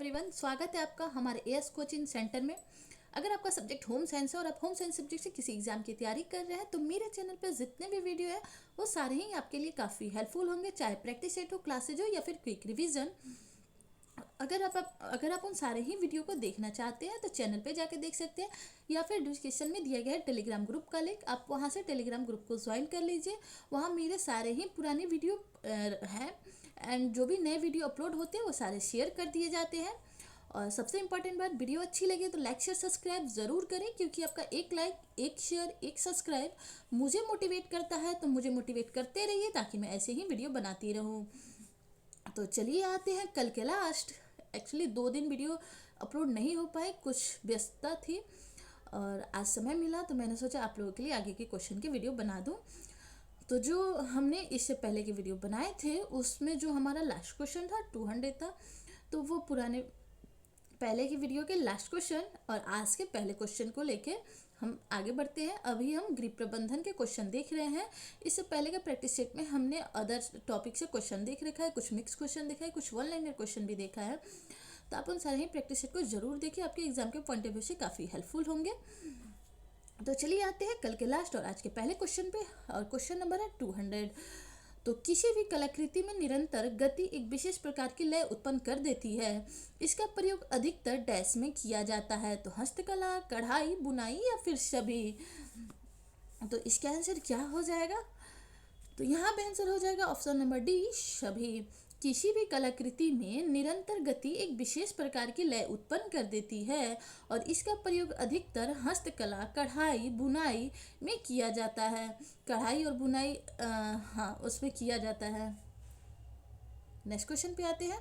Everyone, स्वागत है आपका हमारे एएस कोचिंग सेंटर में। अगर आपका सब्जेक्ट होम साइंस है और आप होम साइंस सब्जेक्ट से किसी एग्जाम की तैयारी कर रहे हैं तो मेरे चैनल पर जितने भी वीडियो है वो सारे ही आपके लिए काफ़ी हेल्पफुल होंगे, चाहे प्रैक्टिस सेट हो, क्लासेज हो या फिर क्विक रिवीजन। अगर आप उन सारे ही वीडियो को देखना चाहते हैं तो चैनल पे जाके देख सकते हैं, या फिर डिस्क्रिप्शन में दिया गया है टेलीग्राम ग्रुप का लिंक, आप वहाँ से टेलीग्राम ग्रुप को ज्वाइन कर लीजिए। वहाँ मेरे सारे ही पुराने वीडियो हैं एंड जो भी नए वीडियो अपलोड होते हैं वो सारे शेयर कर दिए जाते हैं। और सबसे इम्पॉर्टेंट बात, वीडियो अच्छी लगे तो लाइक शेयर सब्सक्राइब ज़रूर करें, क्योंकि आपका एक लाइक, एक शेयर, एक सब्सक्राइब मुझे मोटिवेट करता है। तो मुझे मोटिवेट करते रहिए ताकि मैं ऐसे ही वीडियो बनाती रहूँ। तो चलिए आते हैं कल के लास्ट। एक्चुअली 2 दिन वीडियो अपलोड नहीं हो पाए, कुछ व्यस्तता थी और आज समय मिला तो मैंने सोचा आप लोगों के लिए आगे के क्वेश्चन के वीडियो बना दूं। तो जो हमने इससे पहले के वीडियो बनाए थे उसमें जो हमारा लास्ट क्वेश्चन था 200 था, तो वो पुराने पहले की वीडियो के लास्ट क्वेश्चन और आज के पहले क्वेश्चन को लेके हम आगे बढ़ते हैं। अभी हम गृह प्रबंधन के क्वेश्चन देख रहे हैं। इससे पहले के प्रैक्टिस सेट में हमने अदर टॉपिक से क्वेश्चन देख रखा है, कुछ मिक्स क्वेश्चन देखा है, कुछ वन लाइनर क्वेश्चन भी देखा है। तो आप उन सारे ही प्रैक्टिस सेट को जरूर देखिए, आपके एग्जाम के पॉइंट ऑफ व्यू से काफ़ी हेल्पफुल होंगे। तो चलिए आते हैं कल के लास्ट और आज के पहले क्वेश्चन पे, और क्वेश्चन नंबर है 200। तो किसी भी कलाकृति में निरंतर गति एक विशेष प्रकार की लय उत्पन्न कर देती है। इसका प्रयोग अधिकतर डैश में किया जाता है। तो हस्तकला, कढ़ाई, बुनाई या फिर सभी। तो इसका आंसर क्या हो जाएगा? तो यहाँ पे आंसर हो जाएगा ऑप्शन नंबर डी, सभी। किसी भी कलाकृति में निरंतर गति एक विशेष प्रकार की लय उत्पन्न कर देती है और इसका प्रयोग अधिकतर हस्तकला, कढ़ाई, बुनाई में किया जाता है। कढ़ाई और बुनाई हाँ उसमें किया जाता है। नेक्स्ट क्वेश्चन पे आते हैं।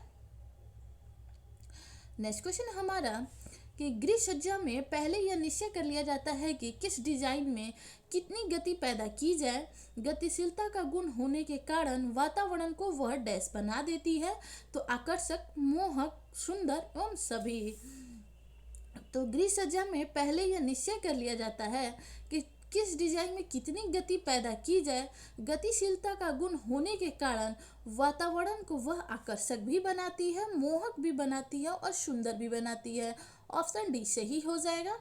नेक्स्ट क्वेश्चन हमारा कि गृह सज्जा में पहले यह निश्चय कर लिया जाता है कि किस डिजाइन में कितनी गति पैदा की जाए। गतिशीलता का गुण होने के कारण वातावरण को वह डैश बना देती है। तो आकर्षक, मोहक, सुंदर एवं सभी। तो गृह सज्जा में पहले यह निश्चय कर लिया जाता है कि किस डिजाइन में कितनी गति पैदा की जाए। गतिशीलता का गुण होने के कारण वातावरण को वह आकर्षक भी बनाती है, मोहक भी बनाती है और सुंदर भी बनाती है। ऑप्शन डी सही हो जाएगा।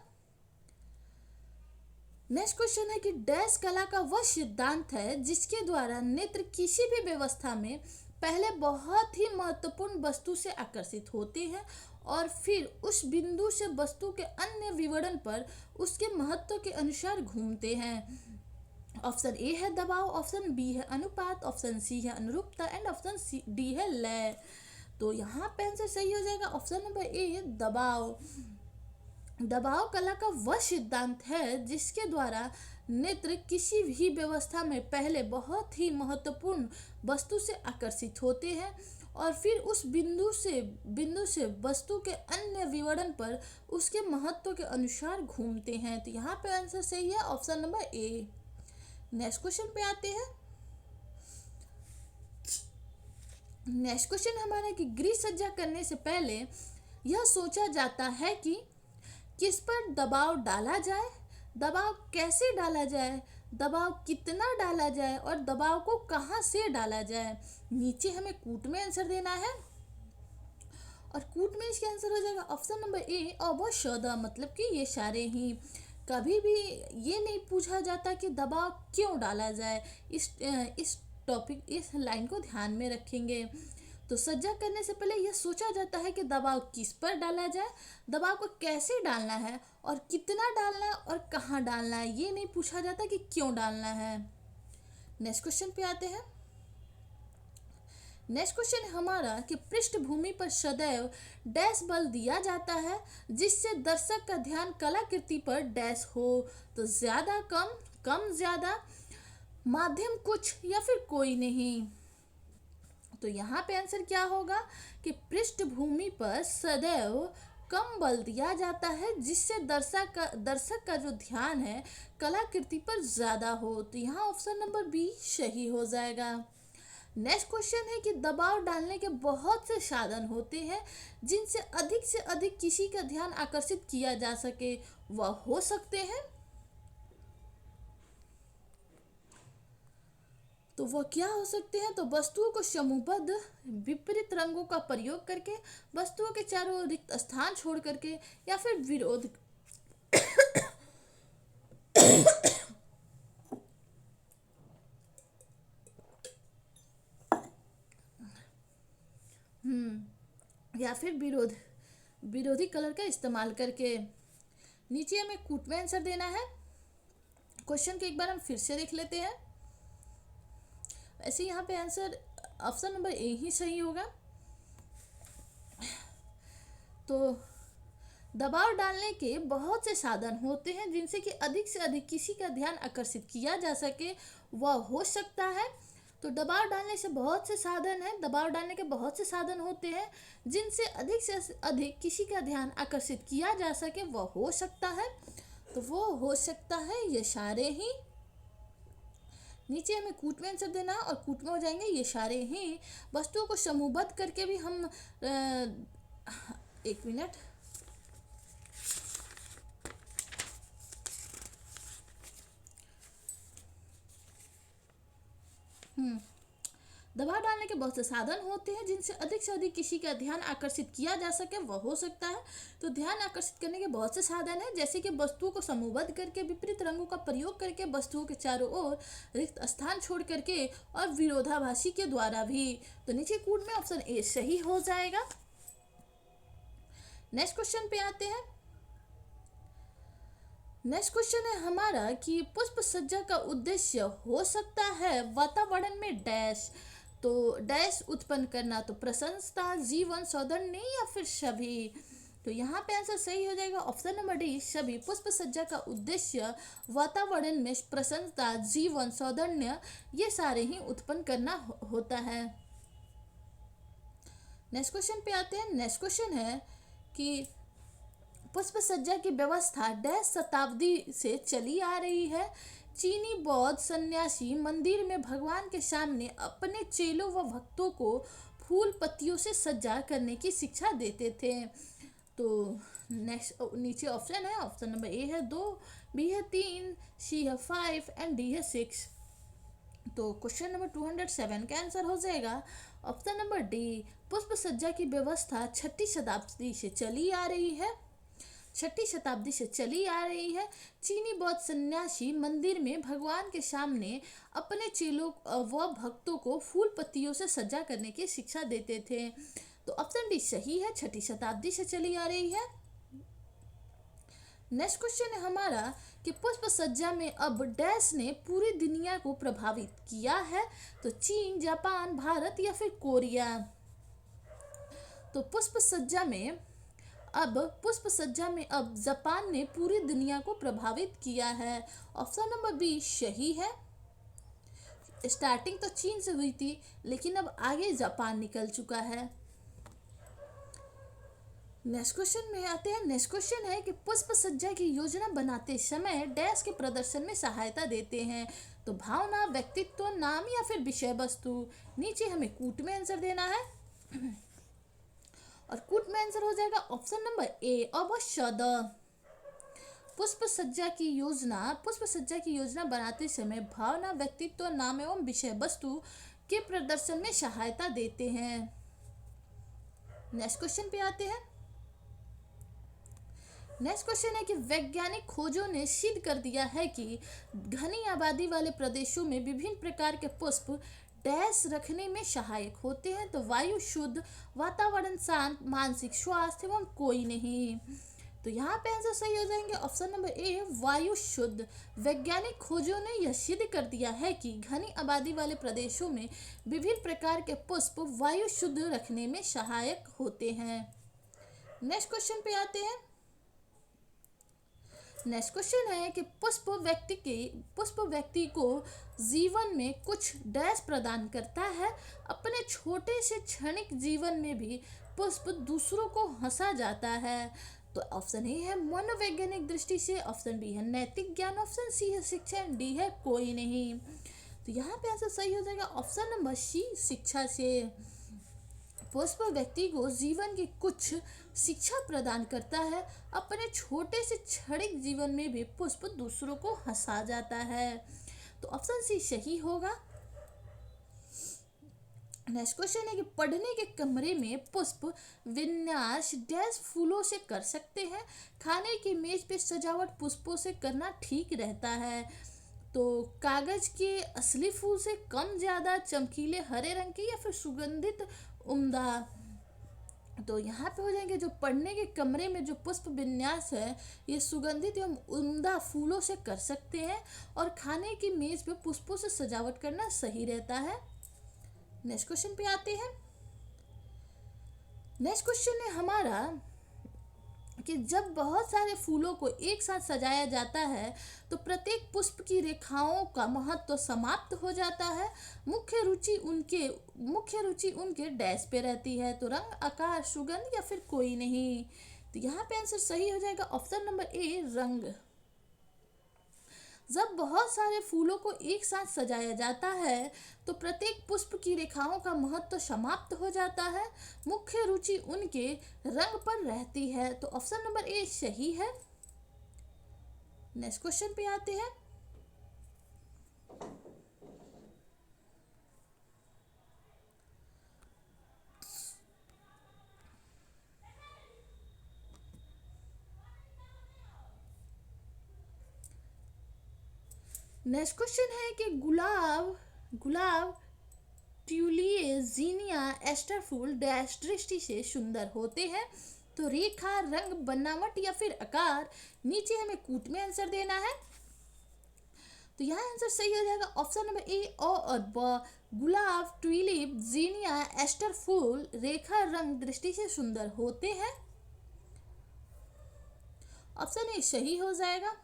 नेक्स्ट क्वेश्चन है कि डैश कला का वह सिद्धांत है जिसके द्वारा नेत्र किसी भी व्यवस्था में पहले बहुत ही महत्वपूर्ण वस्तु से आकर्षित होते हैं और फिर उस बिंदु से वस्तु के अन्य विवरण पर उसके महत्व के अनुसार घूमते हैं। ऑप्शन ए है दबाव, ऑप्शन बी है अनुपात, ऑप्शन सी है अनुरूपता एंड ऑप्शन डी है लय। तो यहाँ पे आंसर सही हो जाएगा ऑप्शन नंबर ए, दबाव। दबाव कला का वह सिद्धांत है जिसके द्वारा नेत्र किसी भी व्यवस्था में पहले बहुत ही महत्वपूर्ण वस्तु से आकर्षित होते हैं और फिर उस बिंदु से वस्तु के अन्य विवरण पर उसके महत्व के अनुसार घूमते हैं। तो यहाँ पे आंसर सही है option number A. Next question पे आते हैं। नेक्स्ट क्वेश्चन हमारा कि गृह सज्जा करने से पहले यह सोचा जाता है कि किस पर दबाव डाला जाए, दबाव कैसे डाला जाए, दबाव कितना डाला जाए और दबाव को कहाँ से डाला जाए। नीचे हमें कूट में आंसर देना है और कूट में इसका आंसर हो जाएगा ऑप्शन नंबर ए, अवशोदा। मतलब कि ये सारे ही। कभी भी ये नहीं पूछा जाता कि दबाव क्यों डाला जाए। इस लाइन को ध्यान में रखेंगे। तो सज्जा करने से पहले यह सोचा जाता है कि दबाव किस पर डाला जाए, दबाव को कैसे डालना है और कितना डालना है और कहाँ डालना है। ये नहीं पूछा जाता कि क्यों डालना है। नेक्स्ट क्वेश्चन पे आते हैं। नेक्स्ट क्वेश्चन हमारा कि पृष्ठभूमि पर सदैव डैश बल दिया जाता है जिससे दर्शक का ध्यान कलाकृति पर डैश हो। तो ज्यादा, कम, कम ज्यादा, माध्यम कुछ या फिर कोई नहीं। तो यहाँ पे आंसर क्या होगा कि पृष्ठभूमि पर सदैव कम बल दिया जाता है जिससे दर्शक का जो ध्यान है कलाकृति पर ज्यादा हो। तो यहाँ ऑप्शन नंबर बी सही हो जाएगा। नेक्स्ट क्वेश्चन है कि दबाव डालने के बहुत से साधन होते हैं जिनसे अधिक किसी का ध्यान आकर्षित किया जा सके। वह हो सकते हैं तो वह क्या हो सकते हैं? तो वस्तुओं को समूहबद्ध विपरीत रंगों का प्रयोग करके, वस्तुओं के चारों ओर रिक्त स्थान छोड़ करके, या फिर विरोध। या फिर विरोधी कलर का इस्तेमाल करके। नीचे हमें कूट में आंसर देना है। क्वेश्चन को एक बार हम फिर से देख लेते हैं। ऐसे यहाँ पे आंसर ऑप्शन नंबर ए ही सही होगा। तो दबाव डालने के बहुत से साधन होते हैं जिनसे कि अधिक से अधिक किसी का ध्यान आकर्षित किया जा सके, वह हो सकता है। तो दबाव डालने से बहुत से साधन हैं, दबाव डालने के बहुत से साधन होते हैं जिनसे अधिक से अधिक किसी का ध्यान आकर्षित किया जा सके, वह हो सकता है। तो वो हो सकता है ये सारे ही। नीचे हमें कूट में आंसर देना और कूट में हो जाएंगे ये सारे ही। वस्तुओं को समूहबद्ध करके भी हम एक मिनट, दबाव डालने के बहुत से साधन होते हैं जिनसे अधिक से अधिक किसी का ध्यान आकर्षित किया जा सके, वह हो सकता है। तो ध्यान आकर्षित करने के बहुत से साधन हैं, जैसे कि वस्तुओं को समूहबद्ध करके, विपरीत रंगों का प्रयोग करके, वस्तुओं के चारों ओर रिक्त स्थान छोड़ करके, और विरोधाभासी के द्वारा भी। तो नीचे कूट में ऑप्शन ए सही हो जाएगा। नेक्स्ट क्वेश्चन पे आते हैं। नेक्स्ट क्वेश्चन है हमारा कि पुष्प सज्जा का उद्देश्य हो सकता है वातावरण में डैश। तो डैश उत्पन्न करना, तो प्रशंसा, जीवन, सौंदर्य, या फिर सभी। तो यहाँ पे आंसर सही हो जाएगा ऑप्शन नंबर डी, सभी। पुष्प सज्जा का उद्देश्य वातावरण में प्रशंसा, जीवन, सौंदर्य, ये सारे ही उत्पन्न करना होता है। नेक्स्ट क्वेश्चन पे आते हैं। नेक्स्ट क्वेश्चन है कि पुष्प सज्जा की व्यवस्था डैश शताब्दी से चली आ रही है। चीनी बौद्ध सन्यासी मंदिर में भगवान के सामने अपने चेलों व भक्तों को फूल पत्तियों से सज्जा करने की शिक्षा देते थे। तो नेक्स्ट नीचे ऑप्शन है, ऑप्शन नंबर ए है 2, बी है 3, सी है 5 एंड डी है 6। तो क्वेश्चन नंबर 207 का आंसर हो जाएगा ऑप्शन नंबर डी। पुष्प सज्जा की व्यवस्था 6ठी शताब्दी से चली आ रही है। 6ठी शताब्दी से चली आ रही है। चीनी बौद्ध सन्यासी मंदिर में भगवान के सामने अपने चेलों व भक्तों को फूल पत्तियों से सज्जा करने की शिक्षा देते थे। तो ऑप्शन डी सही है, 6ठी शताब्दी से चली आ रही है। नेक्स्ट क्वेश्चन है हमारा कि पुष्प सज्जा में अब डैश ने पूरी दुनिया को प्रभावित किया है। तो चीन, जापान, भारत, या फिर कोरिया। तो पुष्प सज्जा में अब जापान ने पूरी दुनिया को प्रभावित किया है। ऑप्शन नंबर बी सही है। स्टार्टिंग तो चीन से हुई थी, लेकिन अब आगे जापान निकल चुका है। नेक्स्ट क्वेश्चन में आते हैं। नेक्स्ट क्वेश्चन है कि पुष्प सज्जा की योजना बनाते समय डैश के प्रदर्शन में सहायता देते हैं। तो भावना, व्यक्तित्व, नाम, या फिर विषय वस्तु। नीचे हमें कूट में आंसर देना है और कूट में आंसर हो जाएगा ऑप्शन नंबर ए, अवश्य द। पुष्प सज्जा की योजना बनाते समय भावना, व्यक्तित्व, नाम एवं विषय वस्तु के प्रदर्शन में सहायता देते हैं। नेक्स्ट क्वेश्चन पे आते हैं। नेक्स्ट क्वेश्चन है कि वैज्ञानिक खोजों ने सिद्ध कर दिया है कि घनी आबादी वाले प्रदेशों में विभिन्न प्रकार के पुष्प डैश रखने में सहायक होते हैं। तो वायु शुद्ध, वातावरण शांत, मानसिक स्वास्थ्य एवं कोई नहीं। तो यहाँ पे आंसर सही हो जाएंगे ऑप्शन नंबर ए, वायु शुद्ध। वैज्ञानिक खोजों ने यह सिद्ध कर दिया है कि घनी आबादी वाले प्रदेशों में विभिन्न प्रकार के पुष्प वायु शुद्ध रखने में सहायक होते हैं। नेक्स्ट क्वेश्चन पे आते हैं। नेक्स्ट क्वेश्चन है कि पुष्प व्यक्ति को जीवन में कुछ डैश प्रदान करता है। अपने छोटे से क्षणिक जीवन में भी पुष्प दूसरों को हंसा जाता है। तो ऑप्शन ए है मनोवैज्ञानिक दृष्टि से, ऑप्शन बी है नैतिक ज्ञान, ऑप्शन सी है शिक्षा, डी है कोई नहीं। तो यहाँ पे आंसर सही हो जाएगा ऑप्शन नंबर सी, शिक्षा से। पुष्प व्यक्ति को जीवन की कुछ शिक्षा प्रदान करता है। अपने छोटे से क्षणिक जीवन में भी पुष्प दूसरों को हंसा जाता है। तो ऑप्शन सी सही होगा। नेक्स्ट क्वेश्चन है कि पढ़ने के कमरे में पुष्प विन्यास डैश फूलों से कर सकते हैं। खाने की मेज पे सजावट पुष्पों से करना ठीक रहता है। तो कागज के असली फूल से कम ज्यादा चमकीले हरे रंग के या फिर सुगंधित उम्दा। तो यहाँ पे हो जाएंगे जो पढ़ने के कमरे में जो पुष्प विन्यास है ये सुगंधित एवं उम्दा फूलों से कर सकते हैं और खाने की मेज पे पुष्पों से सजावट करना सही रहता है। नेक्स्ट क्वेश्चन पे आते हैं। नेक्स्ट क्वेश्चन है हमारा कि जब बहुत सारे फूलों को एक साथ सजाया जाता है तो प्रत्येक पुष्प की रेखाओं का महत्व समाप्त हो जाता है। मुख्य रुचि उनके डैश पे रहती है। तो रंग, आकार, सुगंध या फिर कोई नहीं। तो यहाँ पे आंसर सही हो जाएगा ऑप्शन नंबर ए, रंग। जब बहुत सारे फूलों को एक साथ सजाया जाता है तो प्रत्येक पुष्प की रेखाओं का महत्व समाप्त हो जाता है। मुख्य रुचि उनके रंग पर रहती है। तो ऑप्शन नंबर ए सही है। नेक्स्ट क्वेश्चन पे आते हैं। नेक्स्ट क्वेश्चन है कि गुलाब ट्यूलिए जीनिया एस्टर फूल डैश दृष्टि से सुंदर होते हैं। तो रेखा, रंग, बनावट या फिर आकार, नीचे हमें कूट में आंसर देना है। तो यहाँ आंसर सही हो जाएगा ऑप्शन नंबर ए और ब। गुलाब, ट्यूलिप, जीनिया एस्टर फूल रेखा, रंग, दृष्टि से सुंदर होते हैं। ऑप्शन ए सही हो जाएगा।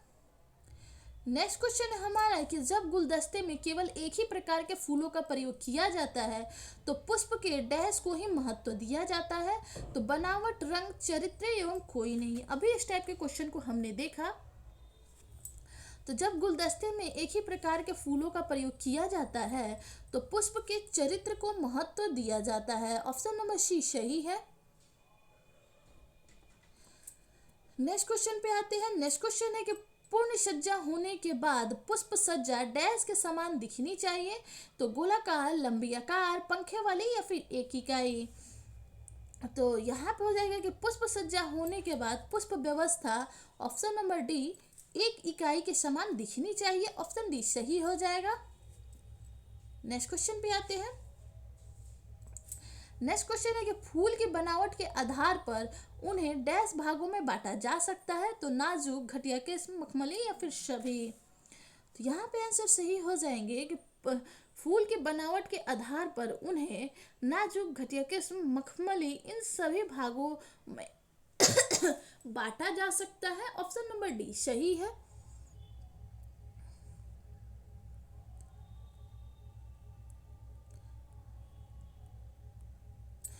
नेक्स्ट क्वेश्चन हमारा है कि जब गुलदस्ते में केवल एक ही प्रकार के फूलों का प्रयोग किया जाता है तो पुष्प के डैश को ही महत्व दिया जाता है। तो बनावट, रंग, चरित्र एवं कोई नहीं। अभी इस टाइप के क्वेश्चन को हमने देखा। तो जब गुलदस्ते में एक ही प्रकार के फूलों का प्रयोग किया जाता है तो पुष्प के चरित्र को महत्व दिया जाता है। ऑप्शन नंबर सी सही है। नेक्स्ट क्वेश्चन पे आते हैं। नेक्स्ट क्वेश्चन है कि पूर्ण सज्जा होने के बाद पुष्प सज्जा डैश के समान दिखनी चाहिए। तो गोलाकार, लंबी आकार, पंखे वाली या फिर एक इकाई। तो यहाँ पे हो जाएगा कि पुष्प सज्जा होने के बाद पुष्प व्यवस्था ऑप्शन नंबर डी, एक इकाई के समान दिखनी चाहिए। ऑप्शन डी सही हो जाएगा। नेक्स्ट क्वेश्चन पे आते हैं। नेक्स्ट क्वेश्चन है कि फूल की बनावट के आधार पर उन्हें डैश भागों में बांटा जा सकता है। तो नाजुक, घटिया किस्म, मखमली या फिर सभी। तो यहाँ पे आंसर सही हो जाएंगे कि फूल की बनावट के आधार पर उन्हें नाजुक, घटिया किस्म, मखमली इन सभी भागों में बांटा जा सकता है। ऑप्शन नंबर डी सही है।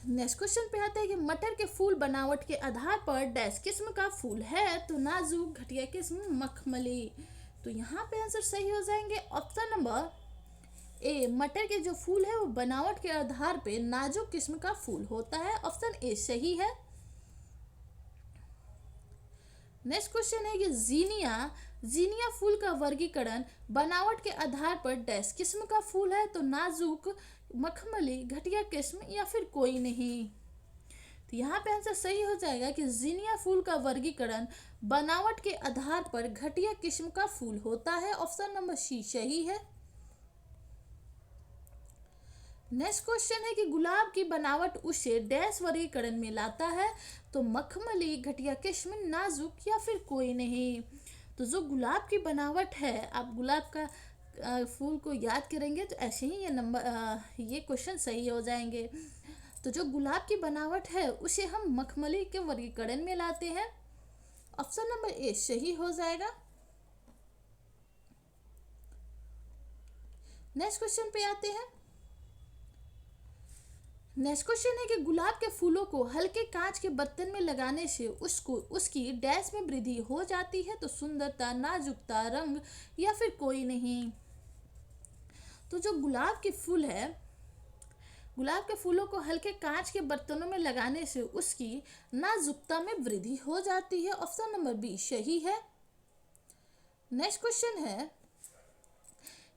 नेक्स्ट क्वेश्चन पे आता है कि मटर के फूल बनावट के आधार पर डैश किस्म का फूल है। तो नाजुक, घटिया किस्म, मखमली। तो यहाँ पे आंसर सही हो जाएंगे ऑप्शन नंबर ए, मटर के जो फूल है वो बनावट के आधार पे नाजुक किस्म का फूल होता है। ऑप्शन ए सही है। नेक्स्ट क्वेश्चन है कि जीनिया फूल का वर्गीकरण बनावट के आधार पर डैश किस्म का फूल है। तो नाजुक, मखमली, घटिया किस्म या फिर कोई नहीं। तो यहाँ पे आंसर सही हो जाएगा कि जीनिया फूल का वर्गीकरण बनावट के आधार पर घटिया किस्म का फूल होता है। ऑप्शन नंबर सी सही है। नेक्स्ट क्वेश्चन है कि गुलाब की बनावट उसे डैश वर्गीकरण में लाता है। तो मखमली, घटिया किस्म, नाजुक या फिर कोई नहीं। तो जो गुलाब की बनावट है, आप गुलाब का फूल को याद करेंगे तो ऐसे ही ये क्वेश्चन सही हो जाएंगे। तो जो गुलाब की बनावट है उसे हम मखमली के वर्गीकरण में लाते हैं। ऑप्शन नंबर ए सही हो जाएगा। नेक्स्ट क्वेश्चन पे आते हैं। नेक्स्ट क्वेश्चन है कि गुलाब के फूलों को हल्के कांच के बर्तन में लगाने से उसकी डैश में वृद्धि हो जाती है। तो सुंदरता, नाजुकता, रंग या फिर कोई नहीं। तो जो गुलाब के फूल है, गुलाब के फूलों को हल्के कांच के बर्तनों में लगाने से उसकी नाजुकता में वृद्धि हो जाती है। ऑप्शन नंबर बी सही है। नेक्स्ट क्वेश्चन है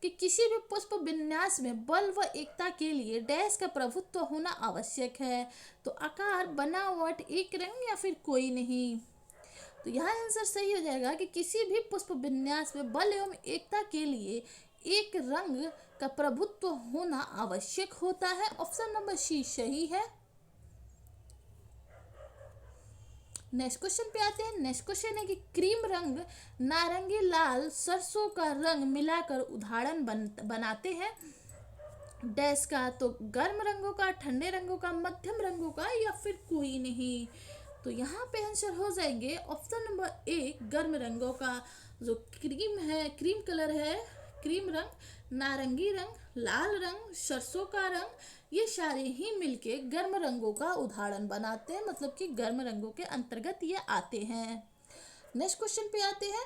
कि किसी भी पुष्प विन्यास में बल व एकता के लिए डैश का प्रभुत्व होना आवश्यक है। तो आकार, बनावट, एक रंग या फिर कोई नहीं। तो यहाँ आंसर सही हो जाएगा कि किसी भी पुष्प विन्यास में बल एवं एकता के लिए एक रंग का प्रभुत्व होना आवश्यक होता है। ऑप्शन नंबर सी सही है। नेक्स्ट क्वेश्चन पे आते हैं। नेक्स्ट क्वेश्चन है कि क्रीम रंग, नारंगी, लाल, सरसों का रंग मिलाकर उदाहरण बनाते हैं डैश का। तो गर्म रंगों का, ठंडे रंगों का, मध्यम रंगों का या फिर कोई नहीं। तो यहाँ पे आंसर हो जाएंगे ऑप्शन नंबर ए गर्म रंगों का। जो क्रीम है, क्रीम कलर है, क्रीम रंग, नारंगी रंग, लाल रंग, सरसों का रंग, ये सारे ही मिलके गर्म रंगों का उदाहरण बनाते हैं, मतलब कि गर्म रंगों के अंतर्गत ये आते हैं। नेक्स्ट क्वेश्चन पे आते हैं।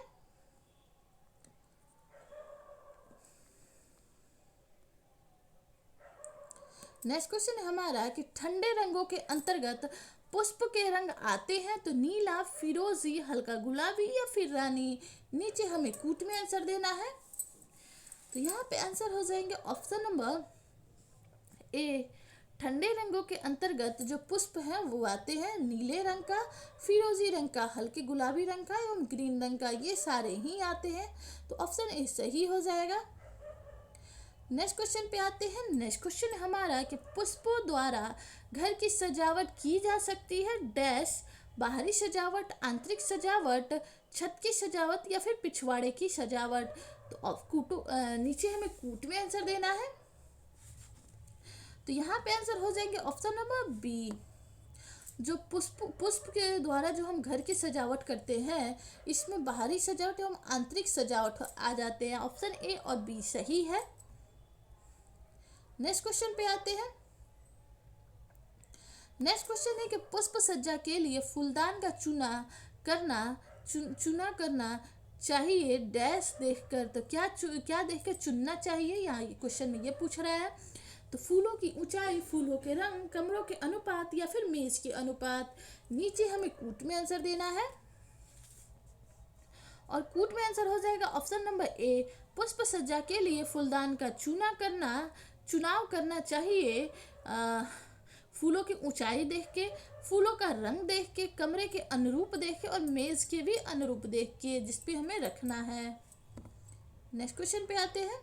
नेक्स्ट क्वेश्चन है हमारा कि ठंडे रंगों के अंतर्गत पुष्प के रंग आते हैं। तो नीला, फिरोजी, हल्का गुलाबी या फिर रानी। नीचे हमें कूट में आंसर देना है। तो यहाँ पे आंसर हो जाएंगे ऑप्शन नंबर ए ठंडे रंगों के अंतर्गत जो पुष्प हैं वो आते हैं नीले रंग का, फिरोजी रंग का, हल्के गुलाबी रंग का एवं ग्रीन रंग का, ये सारे ही आते हैं। तो ऑप्शन ए सही हो जाएगा। नेक्स्ट क्वेश्चन पे आते हैं। नेक्स्ट क्वेश्चन हमारा कि पुष्पों द्वारा घर की सजावट की जा सकती है डैश, बाहरी सजावट, आंतरिक सजावट, छत की सजावट या फिर पिछवाड़े की सजावट। तो नीचे हमें कूट में आंसर देना है। तो यहाँ पे आंसर हो जाएंगे ऑप्शन नंबर बी। जो पुष्प के द्वारा जो हम घर की सजावट करते हैं, इसमें बाहरी सजावट एवं आंतरिक सजावट आ जाते हैं। ऑप्शन ए और बी सही है। नेक्स्ट क्वेश्चन पे आते हैं। नेक्स्ट क्वेश्चन है कि पुष्प सज्जा के लिए फूलदान का चुना करना चाहिए डैश देखकर। तो क्या देखकर चुनना चाहिए, यहाँ क्वेश्चन में ये पूछ रहा है। तो फूलों की ऊंचाई, फूलों के रंग, कमरों के अनुपात या फिर मेज के अनुपात। नीचे हमें कूट में आंसर देना है और कूट में आंसर हो जाएगा ऑप्शन नंबर ए। पुष्प सज्जा के लिए फूलदान का चुनाव करना चाहिए फूलों की ऊंचाई देख के, फूलों का रंग देख के, कमरे के अनुरूप देख के और मेज के भी अनुरूप देख के, जिस पे हमें रखना है। नेक्स्ट क्वेश्चन पे आते हैं।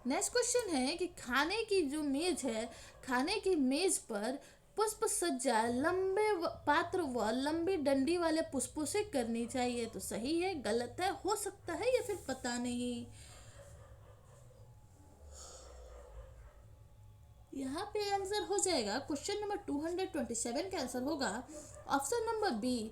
नेक्स्ट क्वेश्चन है कि खाने की जो मेज है, खाने की मेज पर पुष्प सज्जा लंबे पात्र व लंबी डंडी वाले पुष्पों से करनी चाहिए। तो सही है, गलत है, हो सकता है या फिर पता नहीं। यहाँ पे आंसर हो जाएगा क्वेश्चन नंबर 227 का आंसर होगा ऑप्शन नंबर बी।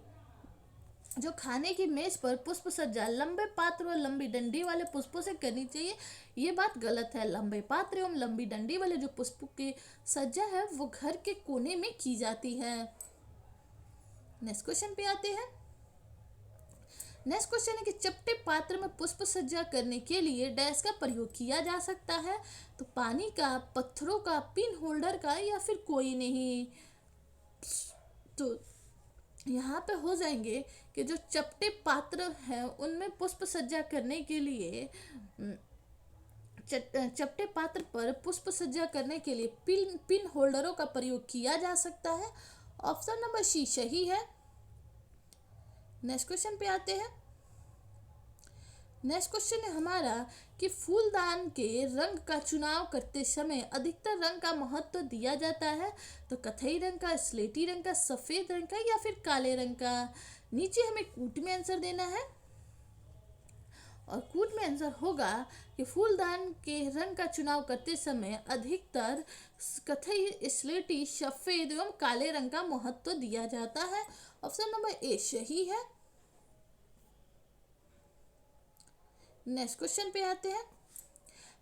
जो खाने की मेज पर पुष्प सज्जा लंबे पात्र और लंबी डंडी वाले पुष्पों से करनी चाहिए, ये बात गलत है। लंबे पात्र एवं लंबी डंडी वाले जो पुष्पों की सज्जा है वो घर के कोने में की जाती है। नेक्स्ट क्वेश्चन पे आते हैं। नेक्स्ट क्वेश्चन है कि चपटे पात्र में पुष्प सज्जा करने के लिए डैश का प्रयोग किया जा सकता है। तो पानी का, पत्थरों का, पिन होल्डर का या फिर कोई नहीं। तो यहाँ पे हो जाएंगे कि जो चपटे पात्र हैं उनमें पुष्प सज्जा करने के लिए चपटे पात्र पर पुष्प सज्जा करने के लिए पिन होल्डरों का प्रयोग किया जा सकता है। ऑप्शन नंबर सी सही है। नेक्स्ट क्वेश्चन पे आते हैं। नेक्स्ट क्वेश्चन है हमारा कि फूलदान के रंग का चुनाव करते समय अधिकतर रंग का महत्व दिया जाता है। तो कथई रंग का, स्लेटी रंग का, सफेद रंग का या फिर काले रंग का। नीचे हमें कूट में आंसर देना है और कूट में आंसर होगा कि फूलदान के रंग का चुनाव करते समय अधिकतर कथई, स्लेटी, सफेद एवं काले रंग का महत्व दिया जाता है। ऑप्शन नंबर ए सही है। नेक्स्ट क्वेश्चन पे आते हैं।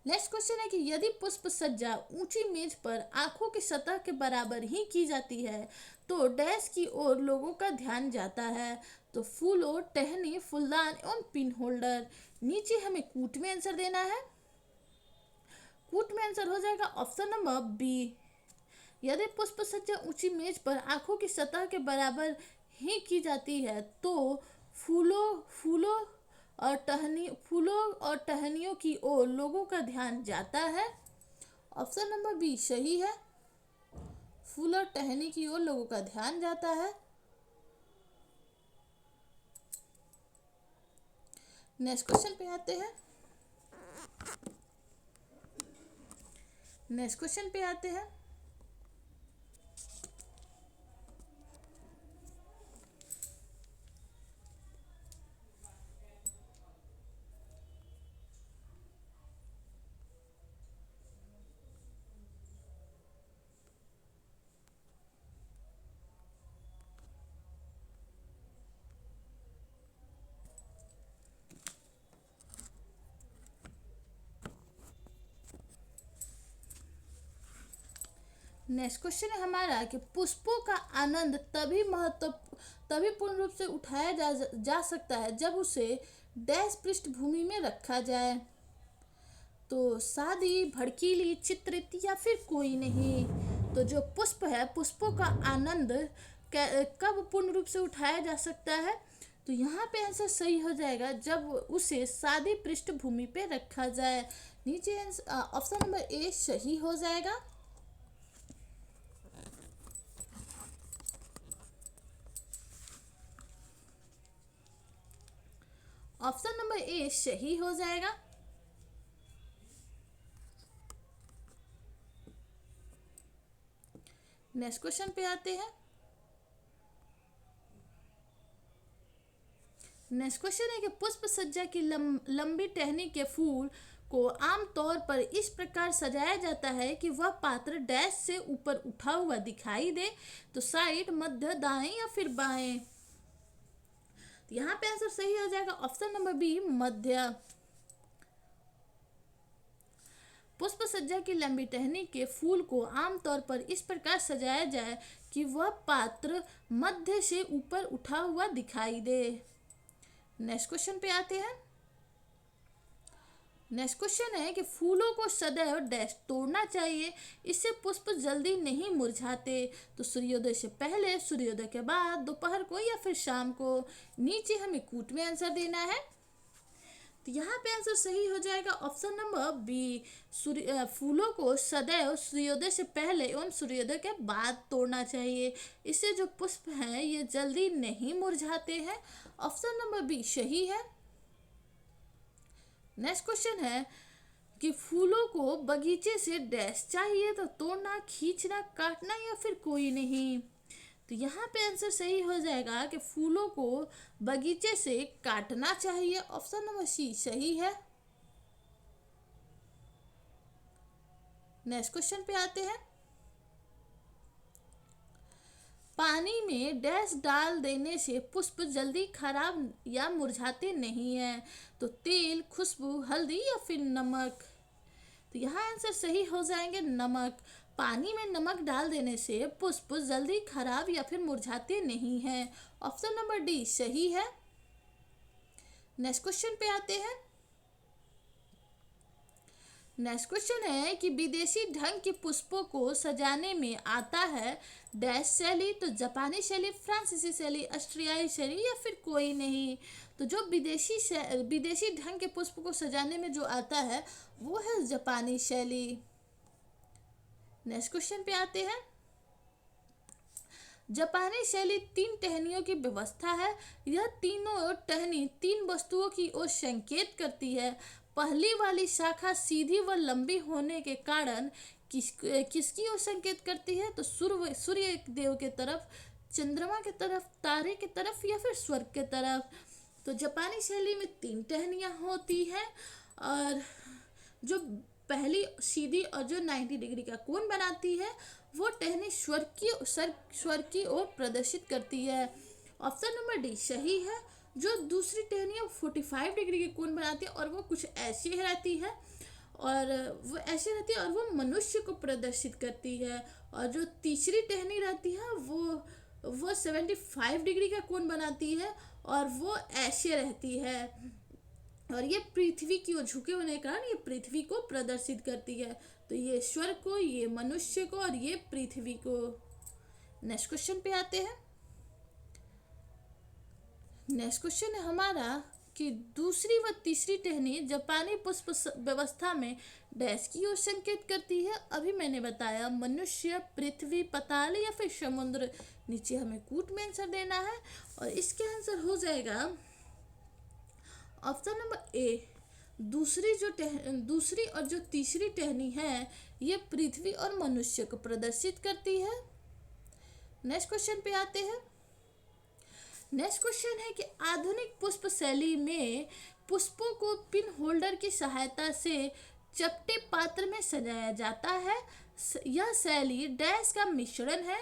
नेक्स्ट क्वेश्चन है कि यदि पुष्प सज्जा ऊंची मेज पर आंखों की सतह के बराबर ही की जाती है तो डैश की ओर लोगों का ध्यान जाता है। तो फूलों, टहनी, फूलदान एवं पिन होल्डर। नीचे हमें कूट में आंसर देना है। कूट में आंसर हो जाएगा ऑप्शन नंबर बी। यदि पुष्प सज्जा ऊंची मेज पर आंखों की सतह के बराबर ही की जाती है तो फूलों और फूलों और टहनियों की ओर लोगों का ध्यान जाता है। ऑप्शन नंबर बी सही है, फूल और टहनी की ओर लोगों का ध्यान जाता है। नेक्स्ट क्वेश्चन पे आते हैं। नेक्स्ट क्वेश्चन पे आते हैं। नेक्स्ट क्वेश्चन है हमारा कि पुष्पों का आनंद तभी पूर्ण रूप से उठाया जा सकता है जब उसे डैश पृष्ठभूमि में रखा जाए। तो सादी, भड़कीली, चित्रित या फिर कोई नहीं। तो जो पुष्प है, पुष्पों का आनंद कब पूर्ण रूप से उठाया जा सकता है? तो यहाँ पे आंसर सही हो जाएगा जब उसे सादी पृष्ठभूमि पे रखा जाए। नीचे ऑप्शन नंबर ए सही हो जाएगा। ऑप्शन नंबर ए सही हो जाएगा। नेक्स्ट क्वेश्चन पे आते हैं। नेक्स्ट क्वेश्चन है कि पुष्प सज्जा की लंबी टहनी के फूल को आमतौर पर इस प्रकार सजाया जाता है कि वह पात्र डैश से ऊपर उठा हुआ दिखाई दे। तो साइड, मध्य, दाएं या फिर बाएं। तो यहाँ पे आंसर सही हो जाएगा ऑप्शन नंबर बी मध्य। पुष्प सज्जा की लंबी टहनी के फूल को आमतौर पर इस प्रकार सजाया जाए कि वह पात्र मध्य से ऊपर उठा हुआ दिखाई दे। नेक्स्ट क्वेश्चन पे आते हैं। नेक्स्ट क्वेश्चन है कि फूलों को सदैव डैश तोड़ना चाहिए, इससे पुष्प जल्दी नहीं मुरझाते। तो सूर्योदय से पहले, सूर्योदय के बाद, दोपहर को या फिर शाम को। नीचे हमें कूट में आंसर देना है। तो यहाँ पे आंसर सही हो जाएगा ऑप्शन नंबर बी। फूलों को सदैव सूर्योदय से पहले एवं सूर्योदय के बाद तोड़ना चाहिए, इससे जो पुष्प हैं ये जल्दी नहीं मुरझाते हैं। ऑप्शन नंबर बी सही है। नेक्स्ट क्वेश्चन है कि फूलों को बगीचे से डैश चाहिए, तो तोड़ना, खींचना, काटना या फिर कोई नहीं। तो यहाँ पे आंसर सही हो जाएगा कि फूलों को बगीचे से काटना चाहिए। ऑप्शन नंबर सी सही है। नेक्स्ट क्वेश्चन पे आते हैं। पानी में डैश डाल देने से पुष्प जल्दी खराब या मुरझाते नहीं हैं। तो तेल, खुशबू, हल्दी या फिर नमक। तो यहाँ आंसर सही हो जाएंगे नमक। पानी में नमक डाल देने से पुष्प जल्दी खराब या फिर मुरझाते नहीं हैं। ऑप्शन नंबर डी सही है। नेक्स्ट क्वेश्चन पे आते हैं। नेक्स्ट क्वेश्चन है कि विदेशी ढंग के पुष्पों को सजाने में आता है डैश शैली। तो जापानी शैली, फ्रांसीसी शैली, ऑस्ट्रियाई शैली या फिर कोई नहीं। तो जो विदेशी ढंग के पुष्प को सजाने में जो आता है वो है जापानी शैली। नेक्स्ट क्वेश्चन पे आते हैं। जापानी शैली 3 टहनियों की व्यवस्था है। यह तीनों टहनी 3 वस्तुओं की ओर संकेत करती है। पहली वाली शाखा सीधी व लंबी होने के कारण किसकी ओर संकेत करती है? तो सूर्य देव के तरफ, चंद्रमा के तरफ, तारे के तरफ या फिर स्वर्ग के तरफ। तो जापानी शैली में 3 टहनियाँ होती हैं और जो पहली सीधी और जो 90 डिग्री का कोण बनाती है वो टहनी स्वर्ग की ओर प्रदर्शित करती है। ऑप्शन नंबर डी सही है। जो दूसरी टहनी है 45 डिग्री के कोण बनाती है और वो कुछ ऐसी रहती है और वो मनुष्य को प्रदर्शित करती है। और जो तीसरी टहनी रहती है वो 75 डिग्री का कोण बनाती है और वो ऐसे रहती है और ये पृथ्वी की ओर झुके होने के कारण ये पृथ्वी को प्रदर्शित करती है। तो ये स्वर्ग को, ये मनुष्य को और ये पृथ्वी को। नेक्स्ट क्वेश्चन पे आते हैं। नेक्स्ट क्वेश्चन है हमारा कि दूसरी व तीसरी टहनी जापानी पुष्प व्यवस्था में डैश की ओर संकेत करती है। अभी मैंने बताया मनुष्य, पृथ्वी, पाताल या फिर समुद्र। नीचे हमें कूट में आंसर देना है और इसके आंसर हो जाएगा ऑप्शन नंबर ए। दूसरी और जो तीसरी टहनी है ये पृथ्वी और मनुष्य को प्रदर्शित करती है। नेक्स्ट क्वेश्चन पे आते हैं। नेक्स्ट क्वेश्चन है कि आधुनिक पुष्प शैली में पुष्पों को पिन होल्डर की सहायता से चपटे पात्र में सजाया जाता है। यह शैली डैश का मिश्रण है।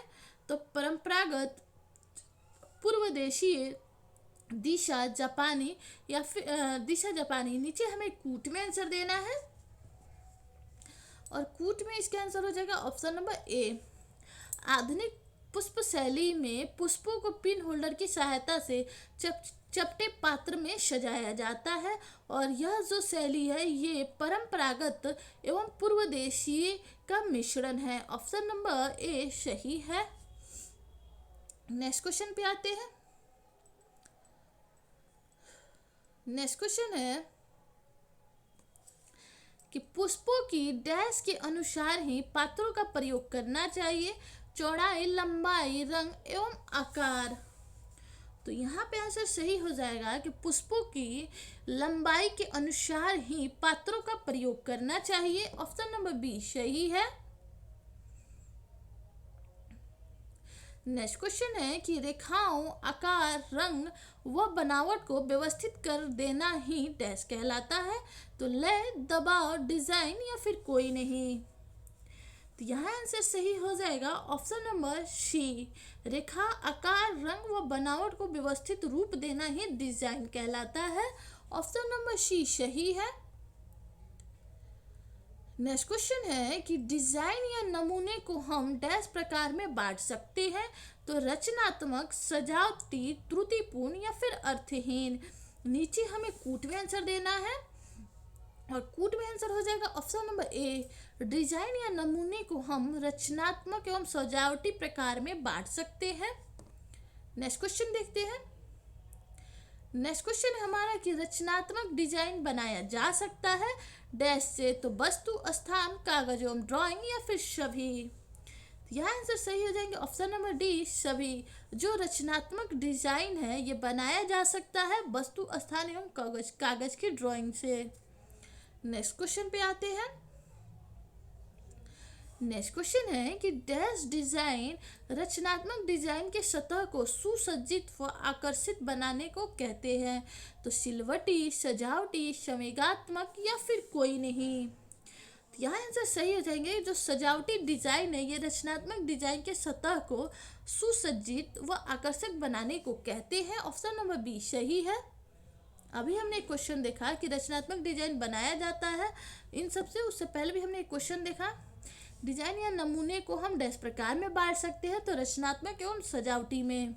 तो परंपरागत, पूर्व देशीय, दिशा जापानी या फिर दिशा जापानी। नीचे हमें कूट में आंसर देना है और कूट में इसका आंसर हो जाएगा ऑप्शन नंबर ए। आधुनिक पुष्प शैली में पुष्पों को पिन होल्डर की सहायता से चपटे पात्र में सजाया जाता है और यह जो शैली है ये परंपरागत एवं पूर्व देशीय का मिश्रण है। ऑप्शन नंबर ए सही है। नेक्स्ट क्वेश्चन पे आते हैं। नेक्स्ट क्वेश्चन है कि पुष्पों की डैश के अनुसार ही पात्रों का प्रयोग करना चाहिए। चौड़ाई, लंबाई, रंग एवं आकार। तो यहाँ पे आंसर सही हो जाएगा कि पुष्पों की लंबाई के अनुसार ही पात्रों का प्रयोग करना चाहिए। ऑप्शन नंबर बी सही है। नेक्स्ट क्वेश्चन है कि रेखाओं, आकार, रंग व बनावट को व्यवस्थित कर देना ही डैश कहलाता है। तो लय, दबाव, डिजाइन या फिर कोई नहीं। तो यहाँ आंसर सही हो जाएगा ऑप्शन नंबर सी। रेखा, आकार, रंग व बनावट को व्यवस्थित रूप देना ही डिजाइन कहलाता है। ऑप्शन नंबर सी सही है। नेक्स्ट क्वेश्चन है कि डिजाइन या नमूने को हम डैश प्रकार में बांट सकते हैं। तो रचनात्मक, सजावटी, त्रुटिपूर्ण या फिर अर्थहीन। नीचे हमें कूट में आंसर देना है और कूट में आंसर हो जाएगा ऑप्शन नंबर ए। डिजाइन या नमूने को हम रचनात्मक एवं सजावटी प्रकार में बांट सकते हैं। नेक्स्ट क्वेश्चन देखते हैं। नेक्स्ट क्वेश्चन है हमारा कि रचनात्मक डिजाइन बनाया जा सकता है डैश से। तो वस्तु, स्थान, कागज एवं ड्राइंग या फिर सभी। यह आंसर सही हो जाएंगे ऑप्शन नंबर डी सभी। जो रचनात्मक डिजाइन है ये बनाया जा सकता है वस्तु, स्थान एवं कागज की ड्राइंग से। नेक्स्ट क्वेश्चन पे आते हैं। नेक्स्ट क्वेश्चन है कि डैश डिजाइन रचनात्मक डिजाइन के सतह को सुसज्जित व आकर्षित बनाने को कहते हैं। तो सिलवटी, सजावटी, संवेगात्मक या फिर कोई नहीं। तो यहाँ आंसर सही हो जाएंगे। जो सजावटी डिजाइन है ये रचनात्मक डिजाइन के सतह को सुसज्जित व आकर्षक बनाने को कहते हैं। ऑप्शन नंबर बी सही है। अभी हमने एक क्वेश्चन देखा कि रचनात्मक डिजाइन बनाया जाता है इन सबसे। उससे पहले भी हमने एक क्वेश्चन देखा डिजाइन या नमूने को हम डैश प्रकार में बांट सकते हैं। तो रचनात्मक एवं सजावटी में।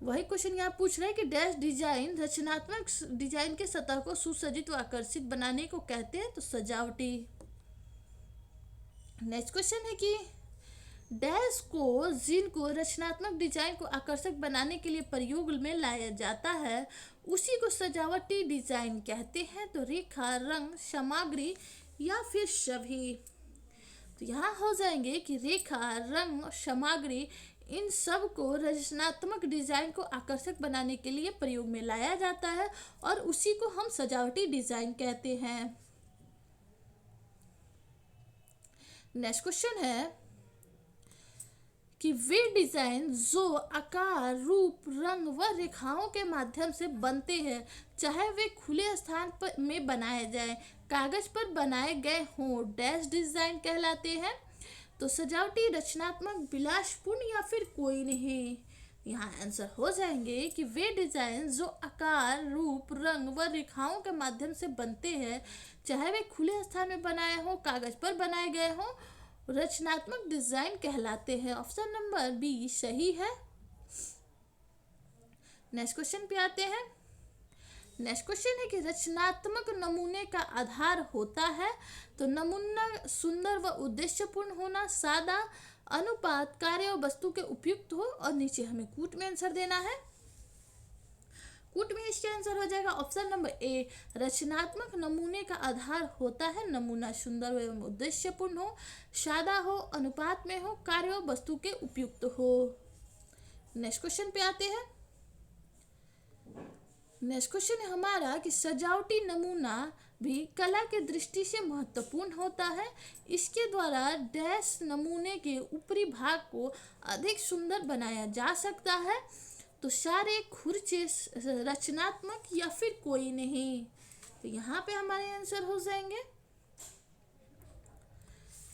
वही क्वेश्चन यहाँ पूछ रहे हैं कि डैश डिजाइन रचनात्मक डिजाइन के सतह को सुसज्जित व आकर्षित बनाने को कहते हैं। तो सजावटी। नेक्स्ट क्वेश्चन है कि डैश को जिनको रचनात्मक डिजाइन को आकर्षक बनाने के लिए प्रयोग में लाया जाता है उसी को सजावटी डिजाइन कहते हैं। तो रेखा, रंग, सामग्री या फिर सभी। तो यहाँ हो जाएंगे कि रेखा, रंग, सामग्री इन सब को रचनात्मक डिजाइन को आकर्षक बनाने के लिए प्रयोग में लाया जाता है और उसी को हम सजावटी डिजाइन कहते हैं। नेक्स्ट क्वेश्चन है कि वे डिजाइन जो आकार, रूप, रंग व रेखाओं के माध्यम से बनते हैं चाहे वे खुले स्थान पर में बनाए जाए, कागज पर बनाए गए हों, डैश डिजाइन कहलाते हैं। तो सजावटी, रचनात्मक, विलासपूर्ण या फिर कोई नहीं। यहाँ आंसर हो जाएंगे कि वे डिजाइन जो आकार, रूप, रंग व रेखाओं के माध्यम से बनते हैं चाहे वे खुले स्थान में बनाए हों, कागज पर बनाए गए हों, रचनात्मक डिजाइन कहलाते हैं। ऑप्शन नंबर बी सही है। नेक्स्ट क्वेश्चन पे आते हैं। नेक्स्ट क्वेश्चन है कि रचनात्मक नमूने का आधार होता है। तो नमूना सुंदर व उद्देश्यपूर्ण होना, सादा, अनुपात, कार्य और वस्तु के उपयुक्त हो और नीचे हमें कूट में आंसर देना है। कूट में इसका आंसर हो जाएगा ऑप्शन नंबर ए, रचनात्मक नमूने का आधार होता है नमूना सुंदर एवं उद्देश्यपूर्ण हो, सादा हो, अनुपात में हो, कार्य व वस्तु के उपयुक्त हो। नेक्स्ट क्वेश्चन पे आते हैं। नेक्स्ट क्वेश्चन है हमारा कि सजावटी नमूना भी कला के दृष्टि से महत्वपूर्ण होता है, इसके द्वारा डैश नमूने के ऊपरी भाग को अधिक सुंदर बनाया जा सकता है। तो सारे खुरचे रचनात्मक या फिर कोई नहीं। तो यहाँ पे हमारे आंसर हो जाएंगे,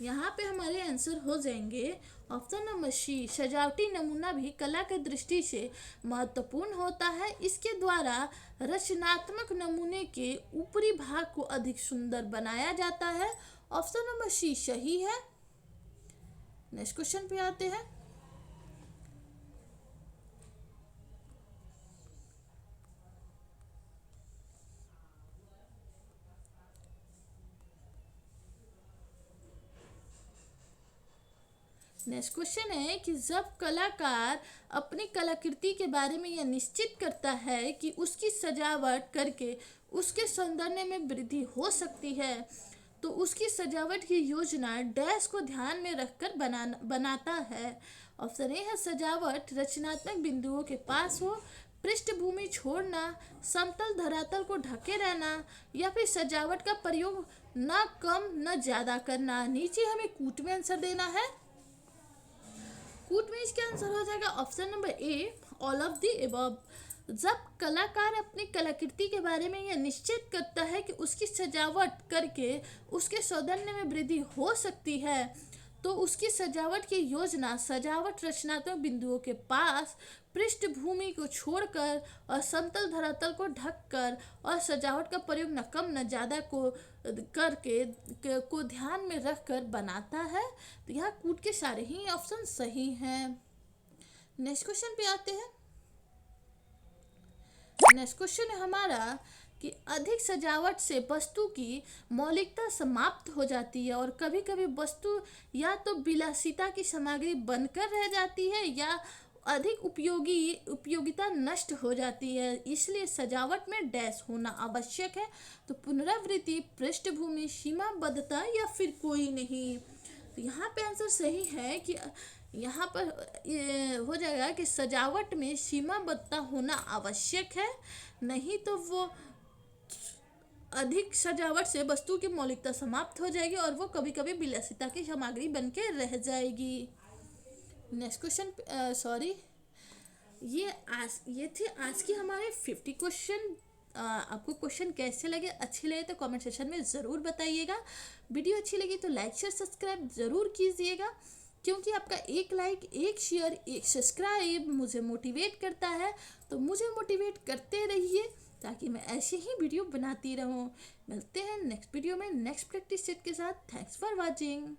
यहाँ पे हमारे आंसर हो जाएंगे ऑप्शन नंबर सी, सजावटी नमूना भी कला के दृष्टि से महत्वपूर्ण होता है, इसके द्वारा रचनात्मक नमूने के ऊपरी भाग को अधिक सुंदर बनाया जाता है। ऑप्शन नंबर सी सही है। नेक्स्ट क्वेश्चन पे आते हैं। नेक्स्ट क्वेश्चन है कि जब कलाकार अपनी कलाकृति के बारे में यह निश्चित करता है कि उसकी सजावट करके उसके सौंदर्य में वृद्धि हो सकती है, तो उसकी सजावट की योजना डैश को ध्यान में रखकर बनाता है। ऑप्शन ए है सजावट रचनात्मक बिंदुओं के पास हो, पृष्ठभूमि छोड़ना, समतल धरातल को ढके रहना, या फिर सजावट का प्रयोग न कम न ज्यादा करना। नीचे हमें कूट में आंसर देना है। कूट में इसका आंसर हो जाएगा option number A, all of the above. जब कलाकार अपनी कलाकृति के बारे में यह निश्चित करता है कि उसकी सजावट करके उसके सौंदर्य में वृद्धि हो सकती है, तो उसकी सजावट की योजना सजावट रचनात्मक बिंदुओं के पास, पृष्ठभूमि को छोड़कर और समतल धरातल को ढककर और सजावट का प्रयोग न कम न ज़्यादा को ध्यान में रखकर बनाता है। तो यहाँ कूट के सारे ही ऑप्शन सही हैं। नेक्स्ट क्वेश्चन पे आते हैं। नेक्स्ट क्वेश्चन है हमारा कि अधिक सजावट से वस्तु की मौलिकता समाप्त हो जाती है और कभी कभी वस्तु या तो विलासिता की सामग्री बनकर रह जाती है या अधिक उपयोगिता नष्ट हो जाती है, इसलिए सजावट में डैश होना आवश्यक है। तो पुनरावृत्ति, पृष्ठभूमि, सीमाबद्धता या फिर कोई नहीं। तो यहाँ पे आंसर सही है कि यहाँ पर हो जाएगा कि सजावट में सीमाबद्धता होना आवश्यक है, नहीं तो वो अधिक सजावट से वस्तु की मौलिकता समाप्त हो जाएगी और वो कभी कभी विलासिता की सामग्री बन के रह जाएगी। नेक्स्ट क्वेश्चन, सॉरी, ये थे आज की हमारे 50 क्वेश्चन। आपको क्वेश्चन कैसे लगे, अच्छे लगे तो कमेंट सेक्शन में ज़रूर बताइएगा। वीडियो अच्छी लगी तो लाइक शेयर सब्सक्राइब ज़रूर कीजिएगा, क्योंकि आपका एक लाइक, एक शेयर, एक सब्सक्राइब मुझे मोटिवेट करता है। तो मुझे मोटिवेट करते रहिए ताकि मैं ऐसे ही वीडियो बनाती रहूं। मिलते हैं नेक्स्ट वीडियो में नेक्स्ट प्रैक्टिस सेट के साथ। Thanks for watching.